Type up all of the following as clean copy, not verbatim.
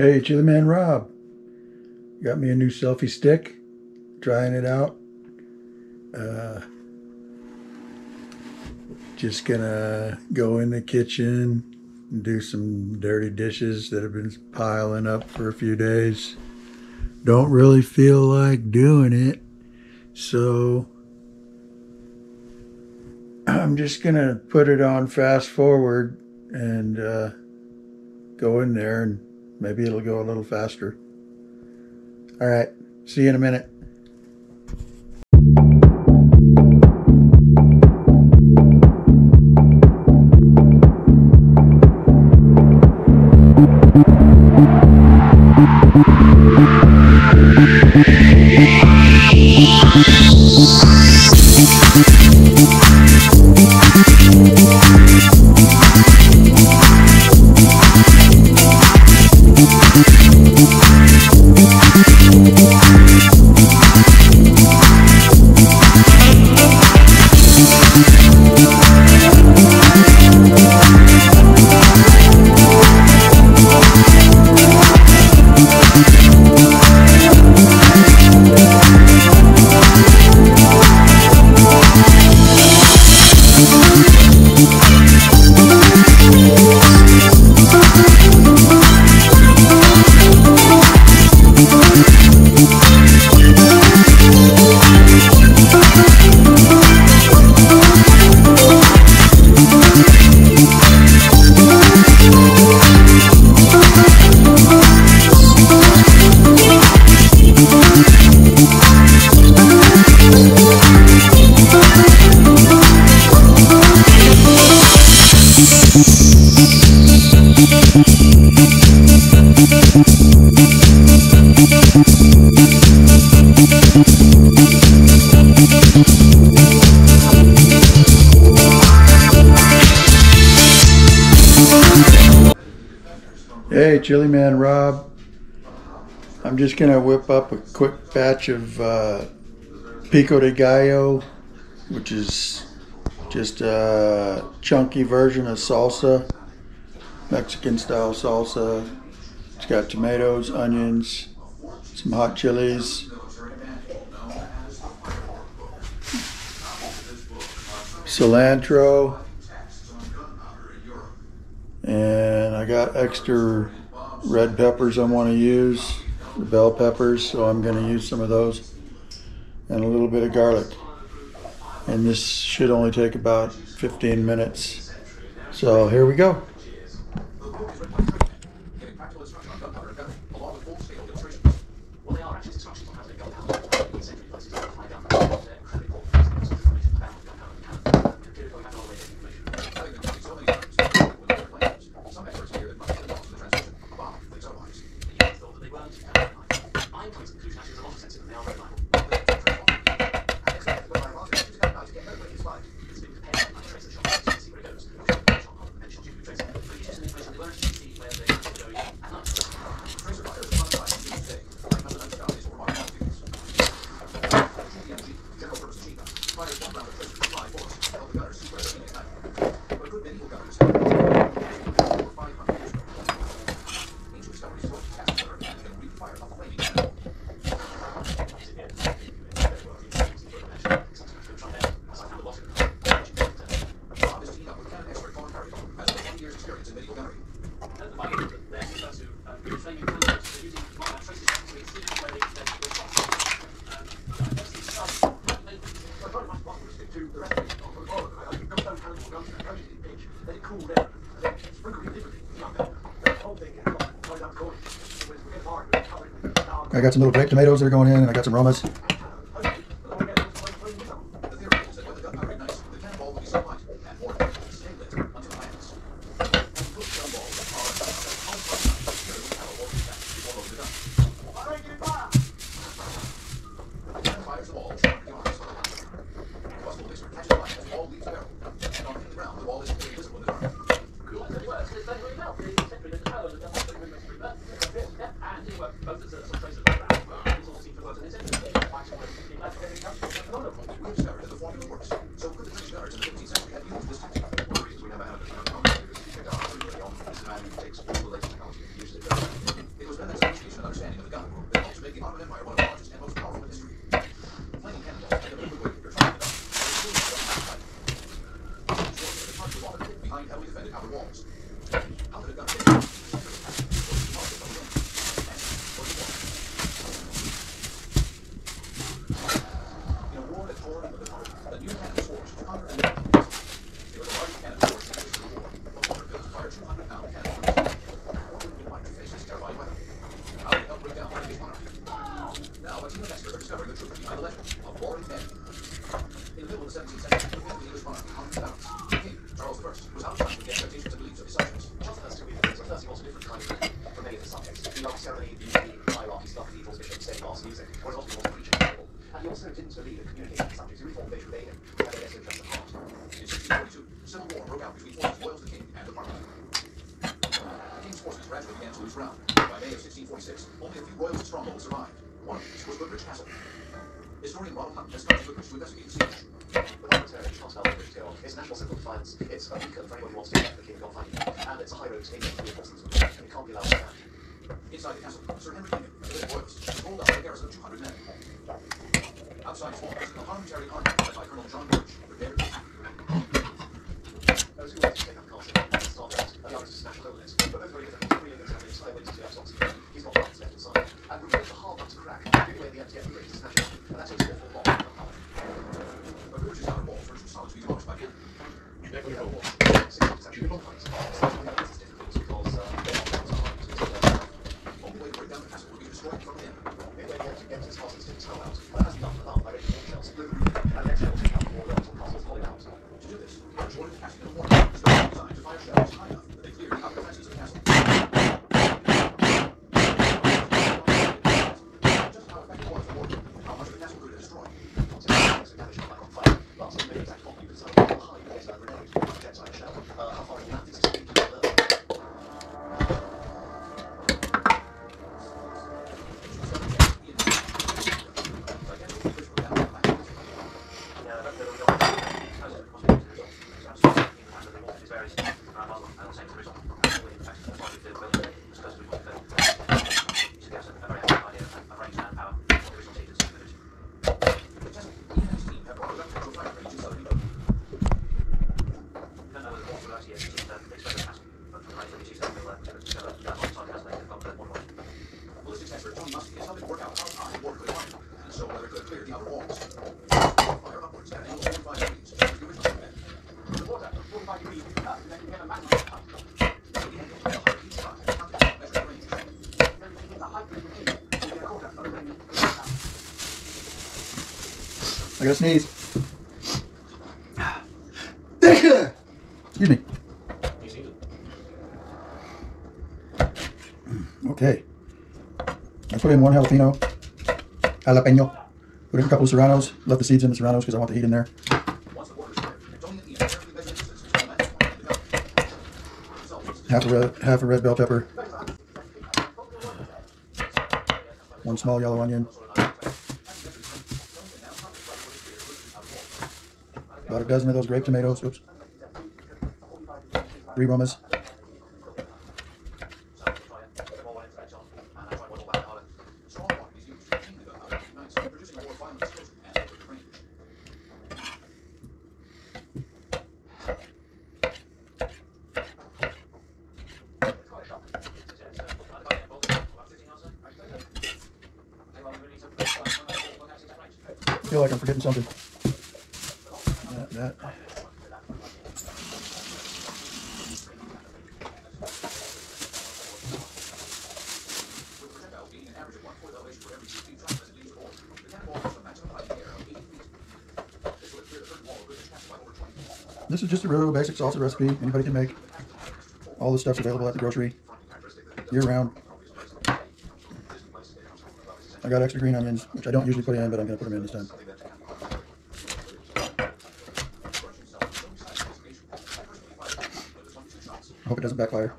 Hey, Chiliman-Rob, got me a new selfie stick, trying it out. Just gonna go in the kitchen and do some dirty dishes that have been piling up for a few days. Don't really feel like doing it, so I'm just gonna put it on fast forward and go in there, and maybe it'll go a little faster. All right, see you in a minute. Hey, Chiliman-Rob, I'm just gonna whip up a quick batch of pico de gallo, which is just a chunky version of salsa, Mexican style salsa. It's got tomatoes, onions, some hot chilies, cilantro, and I got extra red peppers I want to use, the bell peppers, so I'm going to use some of those, and a little bit of garlic. And this should only take about 15 minutes. So here we go. I got some little grape tomatoes that are going in, and I got some Romas. discovering the truth behind the legend of Warren Penn. In the middle of the 17th century, the English monarch hung in the balance. King Charles I was out of touch with the expectations and beliefs of his subjects. Charles I knew things, but first he was a different kind of king from many of his subjects. He loved ceremony, beauty, hierarchy, stuff, cathedrals, bishops, steady mass, music, whereas often he wasn't preaching to people. And he also didn't believe in communicating with subjects. He really thought they should obey him, who had their best interests at heart. In 1642, civil war broke out between forces loyal to the king and the parliament. The king's forces gradually began to lose ground. By May of 1646, only a few royalist strongholds survived. One of these was Goodrich Castle. Historian Ronald Hunt has come to Goodrich to investigate the siege. The monastery can't spell Goodrich Hill. It's a national symbol of defiance. It's a beacon for anyone who wants to protect the king of fighting. And it's a high road to England for reinforcements of the and it can't be allowed to stand. Inside the castle, Sir Henry Bingham, a village royalist, rolled out a garrison of 200 men. Outside his walls, the parliamentary army, led by Colonel John Birch, prepared to attack. Those who wanted to take up the castle and start out, and the others to smash a hole in it. But both very difficult. Really against having his highway to the outside. He's got lights left inside. And we the hard nut to crack. The only way the end to get through it is to smash it up. And that takes an awful lot of power. But Goodrich's outer walls were too solid to be demolished by him. Never know what. 16th century bonfires. It's difficult because they're not hard to take. Only way to break down the castle would be to destroy it from within. The only way to get his castles to snow out. But that's enough enough by making all shells split the roof. And then shells take out the wall until castles hollow out. To do this, Birch ordered the castle in the morning. Designed to fire shells high enough that they cleared the outer defenses of the castle. I gotta sneeze. Excuse me. Okay. I put in one jalapeno. Put in a couple of serranos. Left the seeds in the serranos because I want the heat in there. Half a red bell pepper. One small yellow onion. About a dozen of those grape tomatoes. Oops. 3 Romas. I feel like I'm forgetting something. That. This is just a real basic salsa recipe. Anybody can make. All this stuff's available at the grocery year round. I got extra green onions, which I don't usually put in, but I'm going to put them in this time. I hope it doesn't backfire.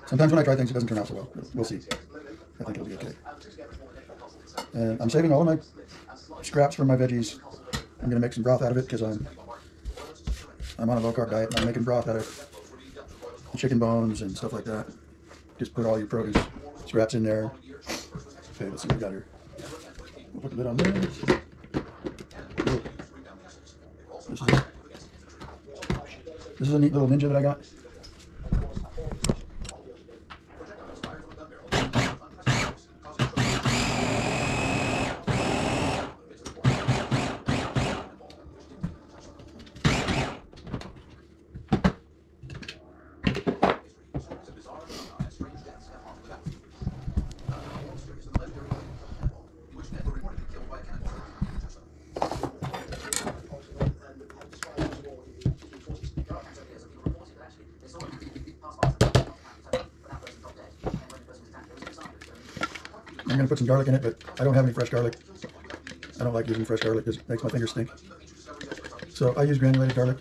Sometimes when I try things, it doesn't turn out so well. We'll see. I think it'll be okay. And I'm saving all of my scraps from my veggies. I'm going to make some broth out of it because I'm on a low-carb diet. And I'm making broth out of chicken bones and stuff like that. Just put all your produce scraps in there. Okay, let's see what we got here. We'll put the lid on this. This is a neat little ninja that I got. I'm going to put some garlic in it, but I don't have any fresh garlic. I don't like using fresh garlic because it makes my fingers stink. So I use granulated garlic.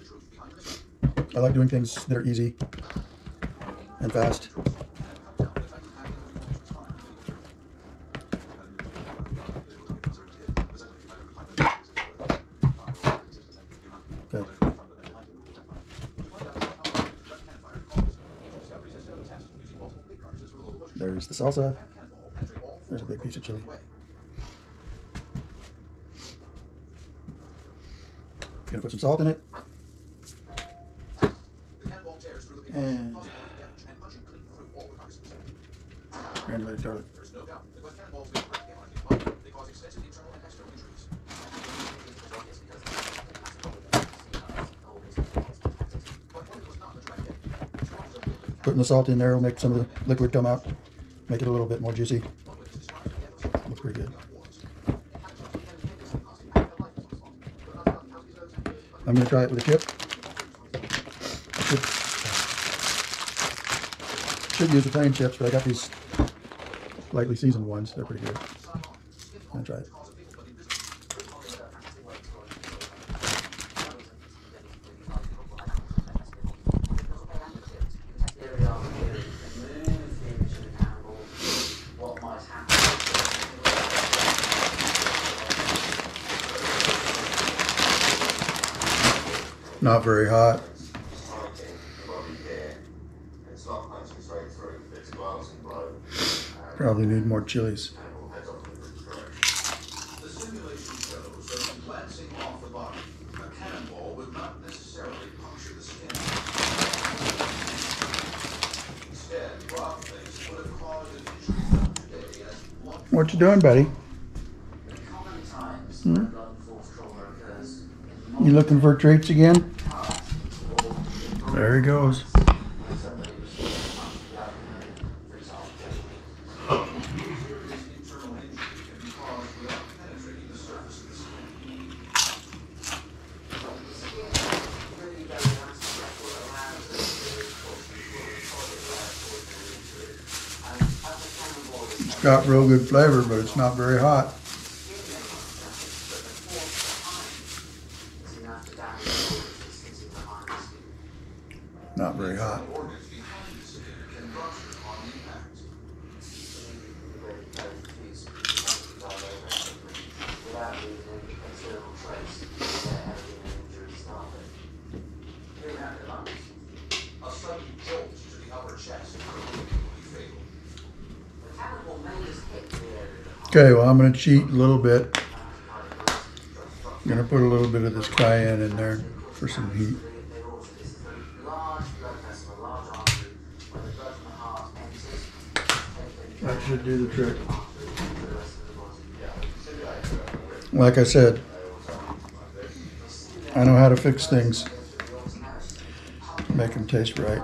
I like doing things that are easy and fast. Okay. There's the salsa. There's a big piece of chili. Gonna put some salt in it. And granulated garlic. Putting the salt in there will make some of the liquid come out, make it a little bit more juicy. Looks pretty good. I'm going to try it with a chip. Should use the plain chips, but I got these lightly seasoned ones. They're pretty good. I'm going to try it. Not very hot. Probably need more chilies. The simulation shows that in glancing off the body, a cannonball would not necessarily puncture the skin. Instead, Rob thinks would have caused an injury known today as blunt. What you doing, buddy? You looking for treats again? There he goes. It's got real good flavor, but it's not very hot. Not very hot. A sudden jolt to the upper chest could be fatal. Okay, well, I'm going to cheat a little bit. I'm going to put a little bit of this cayenne in there for some heat. That should do the trick. Like I said, I know how to fix things. Make them taste right.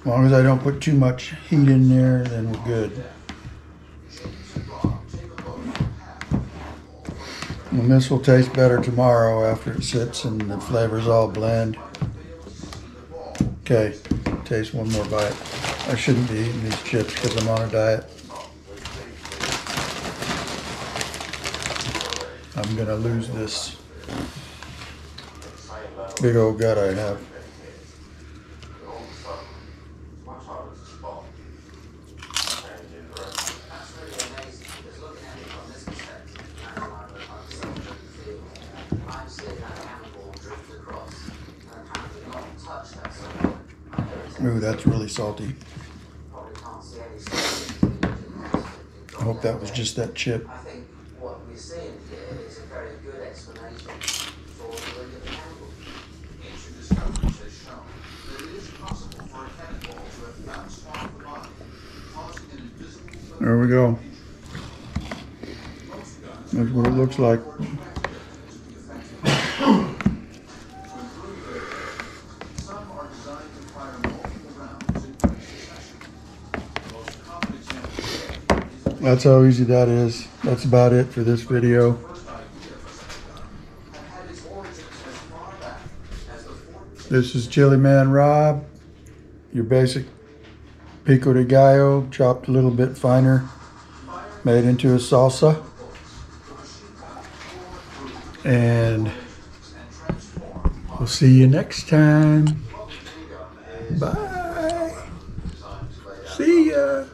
As long as I don't put too much heat in there, then we're good. And this will taste better tomorrow after it sits and the flavors all blend. Okay, taste one more bite. I shouldn't be eating these chips because I'm on a diet. I'm gonna lose this big old gut I have. Ooh, that's really salty. I hope that was just that chip. I think what we're seeing here is a very good explanation for the ring of the cannonball. Ancient discoveries have shown that it is possible for a cannonball to have bounced off the body, causing an invisible... There we go. That's what it looks like. That's how easy that is. That's about it for this video. This is Chiliman-Rob, your basic pico de gallo, chopped a little bit finer, made into a salsa. And we'll see you next time. Bye. See ya.